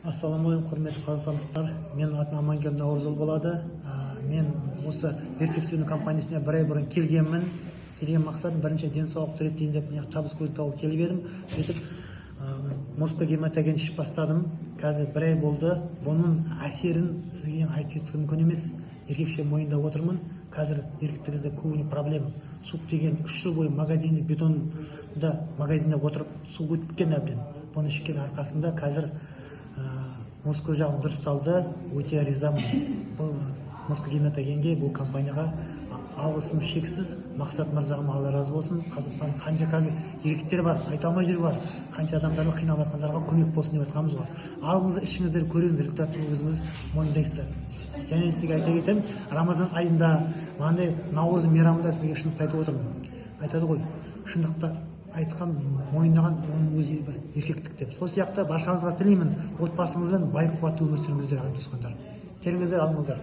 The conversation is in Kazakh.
Ассаламағалейкум, құрметті қазақстандықтар. Мен атым Амангелді Наурызұлы болады. Мен осы вертексуны компаниясына бір ай бұрын келгенмін. Келген мақсатым бірінші денсаулықты реттейін деп табыс көзін тауып келіп едім. Сөйтіп мұрысқа гематоген ішіп бастадым. Қазір бір ай болды. Бұның әсерін сізге айтып жеткізу мүмкін емес. Еркекше мойындап отырмын. Қазір еркектерде көбіне проблема. Суп деген 3 жыл бойы магазинде отырып су өткен әбден. Бұны ішкен арқасында қазір мускул жағым дұрысталды. Өте ризамын. Бұл мускул гематогенге, бұл компанияға алғысым шексіз. Мақсат мырзаға Алла разы болсын. Қазақстан қанша қазір еркектер бар, айта алмай жүр бар. Қанша адамдарға қиналып жатқандарға көмек болсын деп жатқанымыз ғой. Алыңыздар, ішіңіздер, көріңіздер, результатын өзіңіз мойындайсыздар. Және сізге айта кетемін, Рамазан айында мынандай Наурыз мейрамында сізге шындықты айтып отырмын. Айтады ғой, шындықты айтқан, мойындаған оның өзі бір еркектік деп. Сол сияқты баршаңызға тілеймін, отбасыңызбен бай қуатты өмір сүріңіздер, ағайын туысқандар. Келіңіздер, алыңыздар.